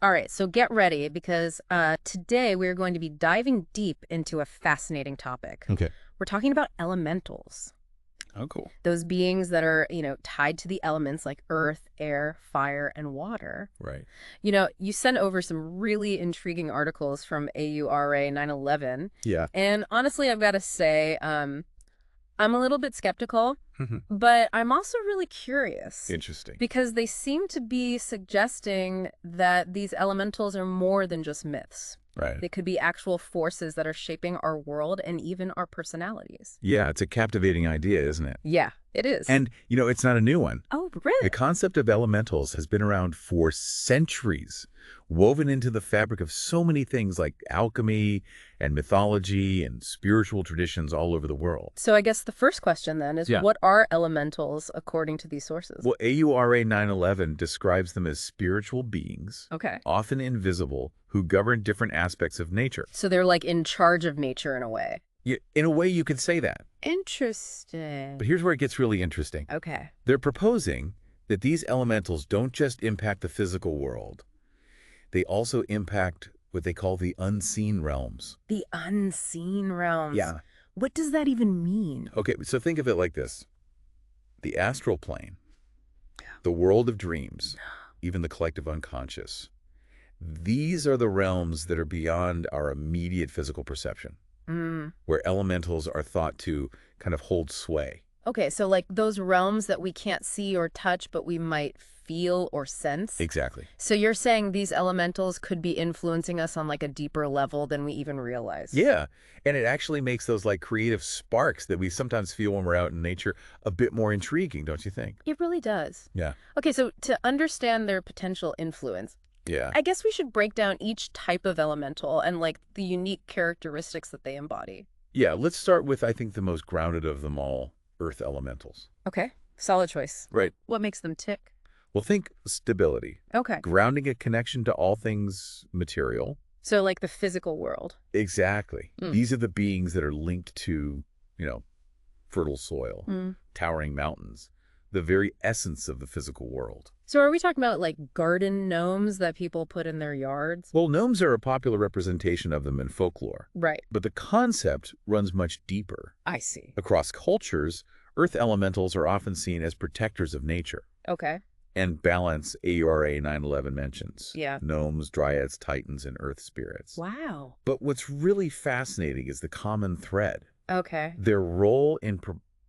All right, so get ready because today we're going to be diving deep into a fascinating topic. Okay. We're talking about elementals. Oh, cool. Those beings that are, tied to the elements like earth, air, fire, and water. Right. You sent over some really intriguing articles from AURA 911. Yeah. And honestly, I've got to say, I'm a little bit skeptical, Mhm. but I'm also really curious. Interesting. Because they seem to be suggesting that these elementals are more than just myths. Right. They could be actual forces that are shaping our world and even our personalities. Yeah, it's a captivating idea, isn't it? Yeah, it is. And, it's not a new one. Oh, The really? concept of elementals has been around for centuries, woven into the fabric of so many things like alchemy and mythology and spiritual traditions all over the world. So I guess the first question then is, Yeah. what are elementals according to these sources? Well, AURA 911 describes them as spiritual beings, Okay. often invisible, who govern different aspects of nature. So they're like in charge of nature in a way. In a way, you could say that. Interesting. But here's where it gets really interesting. Okay. They're proposing that these elementals don't just impact the physical world. They also impact what they call the unseen realms. The unseen realms. Yeah. What does that even mean? Okay, so think of it like this. The astral plane, the world of dreams, even the collective unconscious. These are the realms that are beyond our immediate physical perception, where elementals are thought to kind of hold sway. Okay, so like those realms that we can't see or touch, but we might feel or sense? Exactly. So you're saying these elementals could be influencing us on like a deeper level than we even realize? Yeah, and it actually makes those like creative sparks that we sometimes feel when we're out in nature a bit more intriguing, don't you think? It really does. Yeah. Okay, so to understand their potential influence, Yeah. I guess we should break down each type of elemental and like the unique characteristics that they embody. Yeah, let's start with, I think, the most grounded of them all, earth elementals. Okay, solid choice. Right. What makes them tick? Well, think stability, Okay, grounding a connection to all things material. so like the physical world. Exactly. Mm. These are the beings that are linked to, fertile soil, Mm. towering mountains, the very essence of the physical world. So are we talking about like garden gnomes that people put in their yards? Well, gnomes are a popular representation of them in folklore, Right, but the concept runs much deeper. I see. Across cultures, earth elementals are often seen as protectors of nature. Okay. And balance, AURA 911 mentions. Yeah. Gnomes, dryads, titans, and earth spirits. Wow. But what's really fascinating is the common thread. Okay. Their role in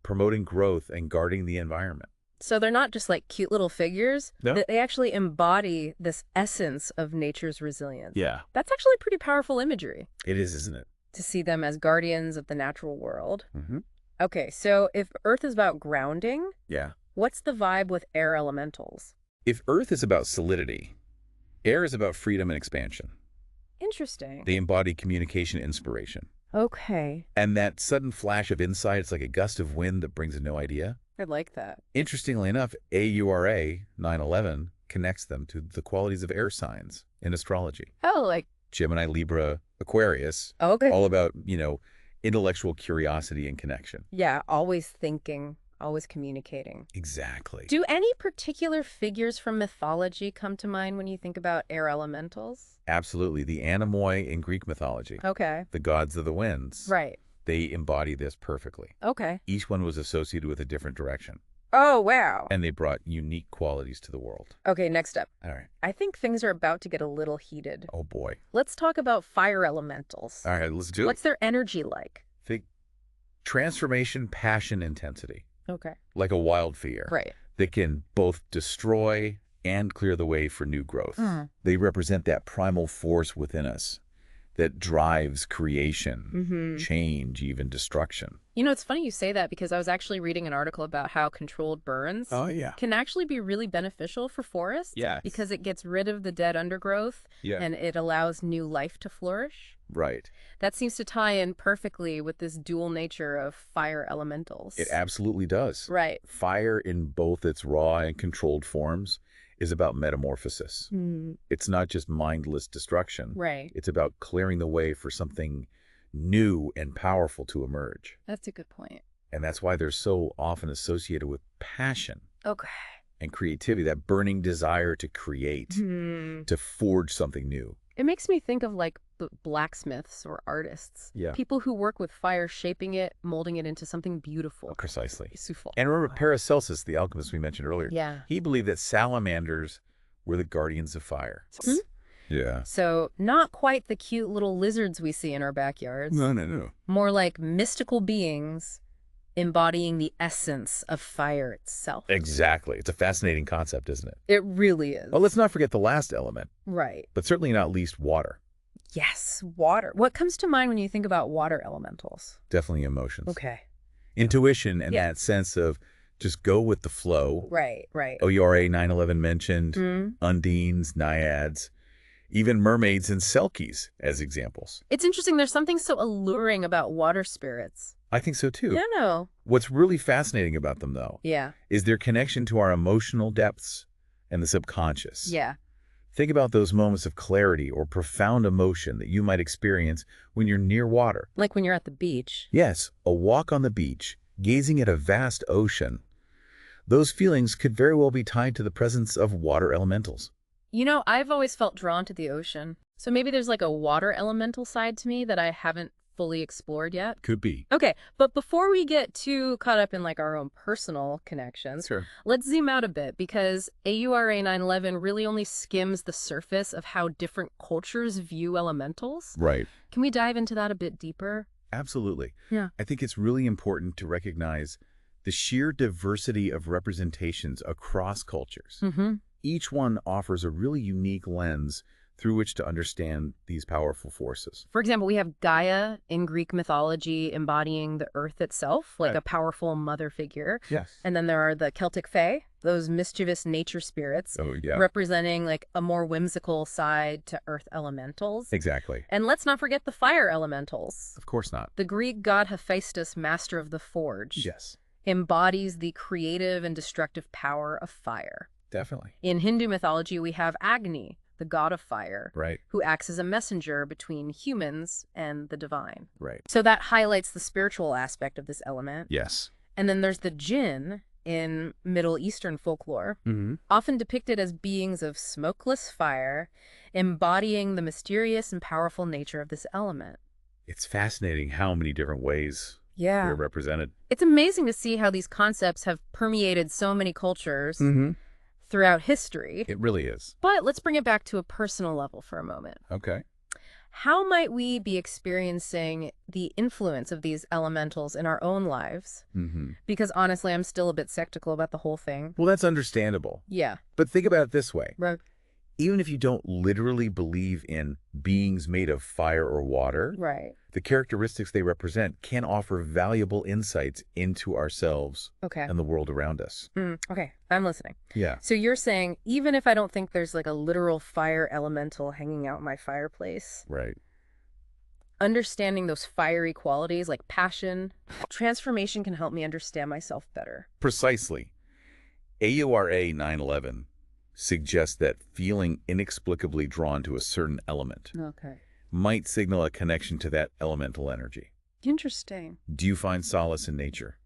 promoting growth and guarding the environment. So they're not just like cute little figures. No. They actually embody this essence of nature's resilience. Yeah. That's actually pretty powerful imagery It is, isn't it? to see them as guardians of the natural world. Mm-hmm. Okay, so if Earth is about grounding, Yeah. what's the vibe with air elementals? If Earth is about solidity, air is about freedom and expansion. Interesting. They embody communication, inspiration. Okay, And that sudden flash of insight, it's like a gust of wind that brings a new idea. I like that. Interestingly enough, AURA 911 connects them to the qualities of air signs in astrology. Oh, like, Gemini, Libra, Aquarius, okay. all about, intellectual curiosity and connection. Yeah, always thinking, always communicating. Exactly. Do any particular figures from mythology come to mind when you think about air elementals? Absolutely. The Anemoi in Greek mythology, Okay. the gods of the winds, Right. they embody this perfectly. Okay. Each one was associated with a different direction, Oh, wow. and they brought unique qualities to the world. Okay, next up. All right. I think things are about to get a little heated. Oh, boy. Let's talk about fire elementals. All right, let's do it. What's their energy like? Think transformation, passion, intensity, Okay. like a wildfire. Right. That can both destroy and clear the way for new growth. Mm. They represent that primal force within us that drives creation, change, even destruction. It's funny you say that because I was actually reading an article about how controlled burns yeah. can actually be really beneficial for forests. Yeah. Because it gets rid of the dead undergrowth Yeah. and it allows new life to flourish. Right. That seems to tie in perfectly with this dual nature of fire elementals. It absolutely does. Right. Fire in both its raw and controlled forms is about metamorphosis. It's not just mindless destruction. Right. It's about clearing the way for something new and powerful to emerge. That's a good point. And that's why they're so often associated with passion. Okay. and creativity, that burning desire to create, to forge something new. It makes me think of like blacksmiths or artists. Yeah. People who work with fire, shaping it, molding it into something beautiful. Precisely. Useful. And remember Paracelsus, the alchemist we mentioned earlier. Yeah. He believed that salamanders were the guardians of fire. Yeah. So not quite the cute little lizards we see in our backyards. No. More like mystical beings embodying the essence of fire itself. Exactly. It's a fascinating concept, isn't it? It really is. Well, let's not forget the last element, Right. but certainly not least water. Yes, water. What comes to mind when you think about water elementals? Definitely emotions. Okay. Intuition and Yeah. that sense of just go with the flow. Right. Aura911 mentioned, Mm. undines, naiads, even mermaids and selkies as examples. It's interesting. There's something so alluring about water spirits. I think so too. Yeah, no. What's really fascinating about them, though, Yeah. is their connection to our emotional depths and the subconscious. Yeah. Think about those moments of clarity or profound emotion that you might experience when you're near water. Like when you're at the beach. Yes, a walk on the beach, gazing at a vast ocean. Those feelings could very well be tied to the presence of water elementals. You know, I've always felt drawn to the ocean. So maybe there's like a water elemental side to me that I haven't fully explored yet. Could be. Okay, but before we get too caught up in like our own personal connections, Sure. let's zoom out a bit because AURA911 really only skims the surface of how different cultures view elementals. Right. Can we dive into that a bit deeper? Absolutely. Yeah. I think it's really important to recognize the sheer diversity of representations across cultures. Mm-hmm. Each one offers a really unique lens through which to understand these powerful forces. For example, we have Gaia in Greek mythology embodying the earth itself, like Right. a powerful mother figure. Yes. And then there are the Celtic Fae, those mischievous nature spirits, Oh, yeah. representing like a more whimsical side to earth elementals. Exactly. And let's not forget the fire elementals. Of course not. The Greek god Hephaestus, master of the forge, Yes, embodies the creative and destructive power of fire. definitely. In Hindu mythology, we have Agni, the god of fire, Right, who acts as a messenger between humans and the divine. right. So that highlights the spiritual aspect of this element. Yes. And then there's the jinn in Middle Eastern folklore, Mm-hmm. often depicted as beings of smokeless fire, embodying the mysterious and powerful nature of this element. It's fascinating how many different ways Yeah. they're represented. It's amazing to see how these concepts have permeated so many cultures Mm-hmm. throughout history. It really is. But let's bring it back to a personal level for a moment. Okay. How might we be experiencing the influence of these elementals in our own lives? Mm-hmm. Because honestly, I'm still a bit skeptical about the whole thing. Well, that's understandable. Yeah. But think about it this way. Right. Even if you don't literally believe in beings made of fire or water, Right. the characteristics they represent can offer valuable insights into ourselves Okay. and the world around us. Okay. I'm listening. Yeah. So you're saying even if I don't think there's like a literal fire elemental hanging out in my fireplace, Right. understanding those fiery qualities like passion, transformation can help me understand myself better. Precisely. AURA 911 suggests that feeling inexplicably drawn to a certain element Okay. might signal a connection to that elemental energy. Interesting. Do you find solace in nature?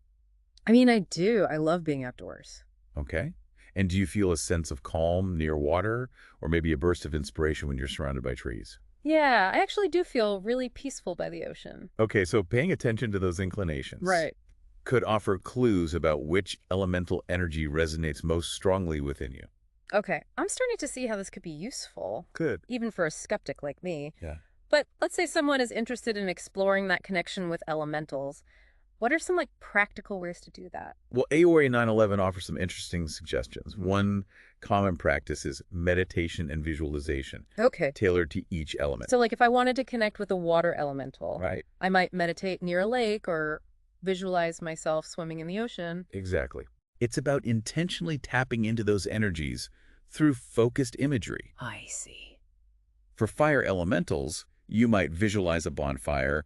I mean, I do. I love being outdoors. Okay. And do you feel a sense of calm near water, or maybe a burst of inspiration when you're surrounded by trees? Yeah, I actually do feel really peaceful by the ocean. Okay, so paying attention to those inclinations could offer clues about which elemental energy resonates most strongly within you. Okay, I'm starting to see how this could be useful, Good. even for a skeptic like me. Yeah. But let's say someone is interested in exploring that connection with elementals. What are some like practical ways to do that? Well, AOA 911 offers some interesting suggestions. One common practice is meditation and visualization, Okay. tailored to each element. So like if I wanted to connect with a water elemental, Right. I might meditate near a lake or visualize myself swimming in the ocean. Exactly. It's about intentionally tapping into those energies through focused imagery. I see. For fire elementals, you might visualize a bonfire,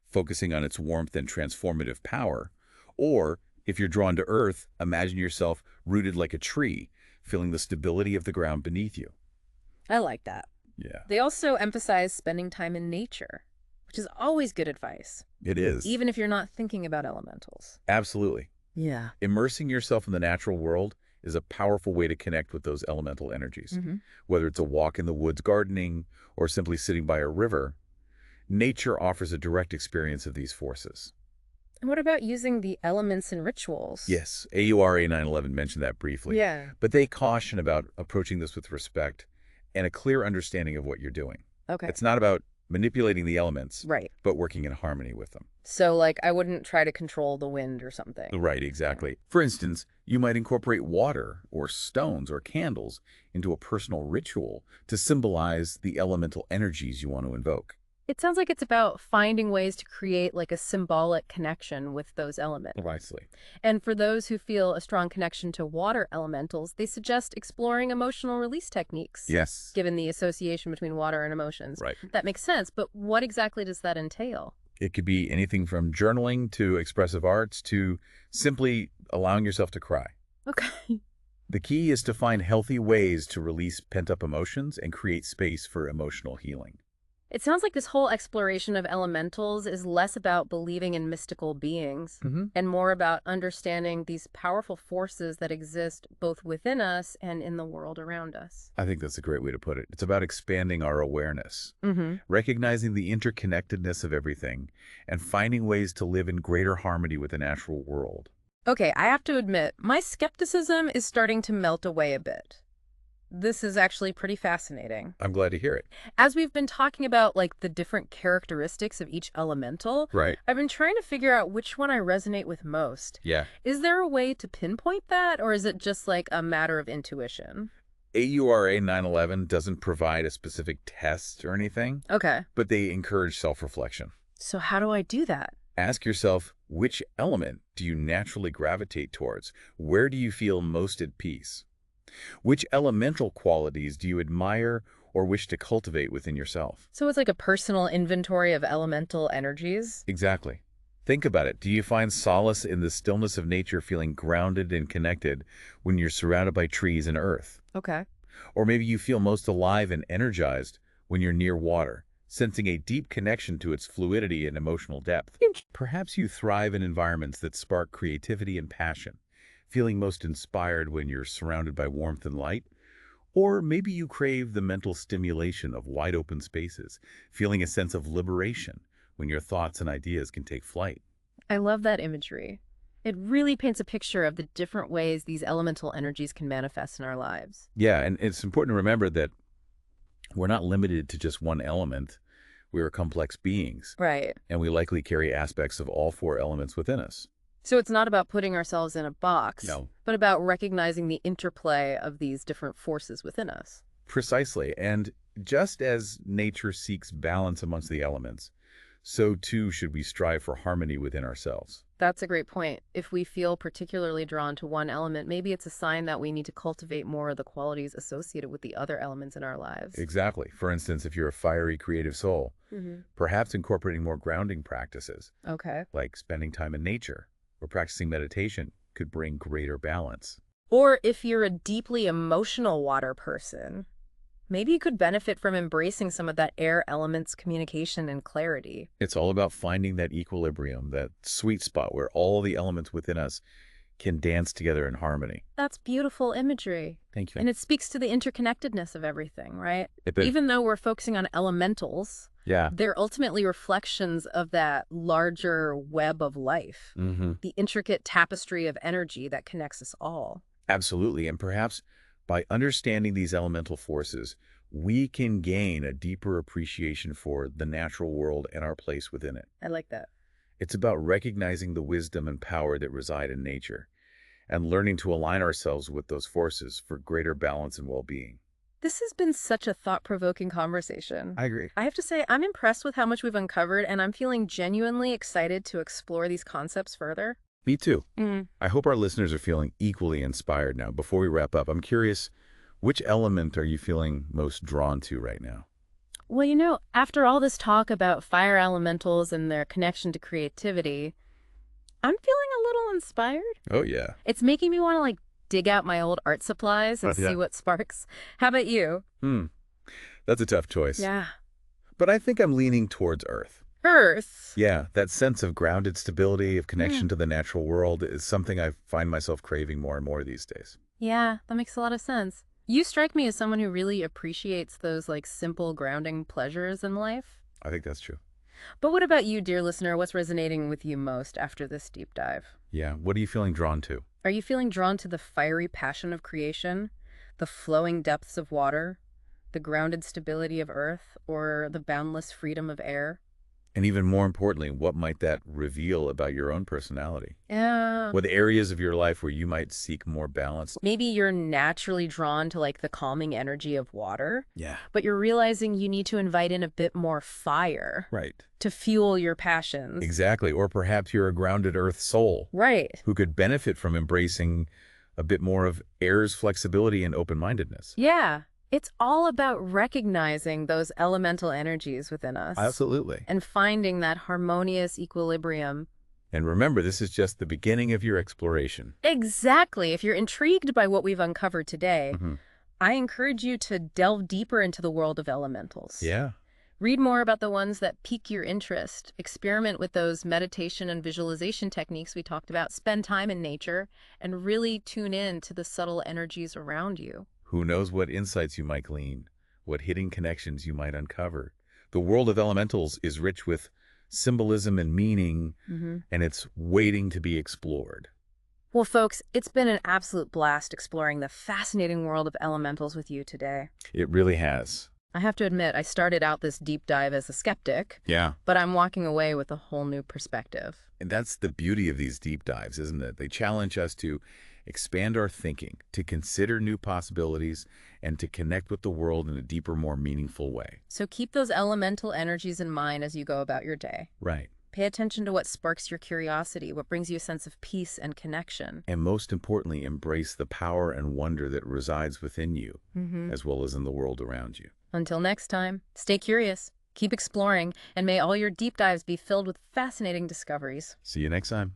focusing on its warmth and transformative power. Or, if you're drawn to earth, imagine yourself rooted like a tree, feeling the stability of the ground beneath you. I like that. Yeah. They also emphasize spending time in nature, which is always good advice, It is. even if you're not thinking about elementals. Absolutely. Yeah. Immersing yourself in the natural world is a powerful way to connect with those elemental energies. Hmm. Whether it's a walk in the woods gardening or simply sitting by a river, nature offers a direct experience of these forces. And what about using the elements in rituals? Yes, AURA 911 mentioned that briefly, Yeah. but they caution about approaching this with respect and a clear understanding of what you're doing. Okay. It's not about manipulating the elements, Right. but working in harmony with them. So, like, I wouldn't try to control the wind or something. Right, exactly. For instance, you might incorporate water or stones or candles into a personal ritual to symbolize the elemental energies you want to invoke. It sounds like it's about finding ways to create like a symbolic connection with those elements. Precisely. And for those who feel a strong connection to water elementals, they suggest exploring emotional release techniques, Yes. given the association between water and emotions. Right. That makes sense, but what exactly does that entail? It could be anything from journaling to expressive arts to simply allowing yourself to cry. Okay. The key is to find healthy ways to release pent-up emotions and create space for emotional healing. It sounds like this whole exploration of elementals is less about believing in mystical beings and more about understanding these powerful forces that exist both within us and in the world around us. I think that's a great way to put it. It's about expanding our awareness, Mm-hmm. recognizing the interconnectedness of everything, and finding ways to live in greater harmony with the natural world. Okay, I have to admit, my skepticism is starting to melt away a bit. This is actually pretty fascinating. I'm glad to hear it. As we've been talking about like the different characteristics of each elemental, Right. I've been trying to figure out which one I resonate with most. Yeah. Is there a way to pinpoint that, or is it just like a matter of intuition? AURA 911 doesn't provide a specific test or anything, Okay, but they encourage self-reflection. so how do I do that? Ask yourself, which element do you naturally gravitate towards? Where do you feel most at peace? Which elemental qualities do you admire or wish to cultivate within yourself? So it's like a personal inventory of elemental energies? Exactly. Think about it. Do you find solace in the stillness of nature, feeling grounded and connected when you're surrounded by trees and earth? Okay. Or maybe you feel most alive and energized when you're near water, sensing a deep connection to its fluidity and emotional depth. Perhaps you thrive in environments that spark creativity and passion, feeling most inspired when you're surrounded by warmth and light. Or maybe you crave the mental stimulation of wide open spaces, feeling a sense of liberation when your thoughts and ideas can take flight. I love that imagery. It really paints a picture of the different ways these elemental energies can manifest in our lives. Yeah, and it's important to remember that we're not limited to just one element. We are complex beings, Right. and we likely carry aspects of all four elements within us. So it's not about putting ourselves in a box, No. but about recognizing the interplay of these different forces within us. Precisely. And just as nature seeks balance amongst the elements, so too should we strive for harmony within ourselves. That's a great point. If we feel particularly drawn to one element, maybe it's a sign that we need to cultivate more of the qualities associated with the other elements in our lives. Exactly. For instance, if you're a fiery, creative soul, Mm-hmm. perhaps incorporating more grounding practices, Okay. like spending time in nature or practicing meditation, could bring greater balance. Or if you're a deeply emotional water person, maybe you could benefit from embracing some of that air element's communication and clarity. It's all about finding that equilibrium, that sweet spot where all the elements within us can dance together in harmony. That's beautiful imagery. Thank you. And it speaks to the interconnectedness of everything, right? It- Even though we're focusing on elementals, yeah. they're ultimately reflections of that larger web of life, Mm-hmm. the intricate tapestry of energy that connects us all. Absolutely. And perhaps by understanding these elemental forces, we can gain a deeper appreciation for the natural world and our place within it. I like that. It's about recognizing the wisdom and power that reside in nature and learning to align ourselves with those forces for greater balance and well-being. This has been such a thought-provoking conversation. I agree. I have to say, I'm impressed with how much we've uncovered, and I'm feeling genuinely excited to explore these concepts further. Me too. Mm. I hope our listeners are feeling equally inspired now. Before we wrap up, I'm curious, which element are you feeling most drawn to right now? Well, you know, after all this talk about fire elementals and their connection to creativity, I'm feeling a little inspired. Oh, yeah. It's making me want to, like, dig out my old art supplies and Yeah. see what sparks. How about you? That's a tough choice. Yeah. But I think I'm leaning towards Earth. Earth. Yeah, that sense of grounded stability, of connection to the natural world is something I find myself craving more and more these days. Yeah, that makes a lot of sense. You strike me as someone who really appreciates those like simple grounding pleasures in life. I think that's true. But what about you, dear listener? What's resonating with you most after this deep dive? Yeah, what are you feeling drawn to? Are you feeling drawn to the fiery passion of creation, the flowing depths of water, the grounded stability of earth, or the boundless freedom of air? And even more importantly, what might that reveal about your own personality? Yeah. What areas of your life where you might seek more balance? Maybe you're naturally drawn to like the calming energy of water, Yeah. but you're realizing you need to invite in a bit more fire Right. to fuel your passions. Exactly. Or perhaps you're a grounded earth soul Right. who could benefit from embracing a bit more of air's flexibility and open-mindedness. Yeah. It's all about recognizing those elemental energies within us Absolutely. and finding that harmonious equilibrium. And remember, this is just the beginning of your exploration. Exactly. If you're intrigued by what we've uncovered today, Mm-hmm. I encourage you to delve deeper into the world of elementals. Yeah. Read more about the ones that pique your interest. Experiment with those meditation and visualization techniques we talked about. Spend time in nature and really tune in to the subtle energies around you. Who knows what insights you might glean, what hidden connections you might uncover. The world of elementals is rich with symbolism and meaning, and it's waiting to be explored. Well, folks, it's been an absolute blast exploring the fascinating world of elementals with you today. It really has. I have to admit, I started out this deep dive as a skeptic, Yeah. but I'm walking away with a whole new perspective. And that's the beauty of these deep dives, isn't it? They challenge us to expand our thinking, to consider new possibilities, and to connect with the world in a deeper, more meaningful way. So keep those elemental energies in mind as you go about your day. Right. Pay attention to what sparks your curiosity, what brings you a sense of peace and connection. And most importantly, embrace the power and wonder that resides within you, as well as in the world around you. Until next time, stay curious, keep exploring, and may all your deep dives be filled with fascinating discoveries. See you next time.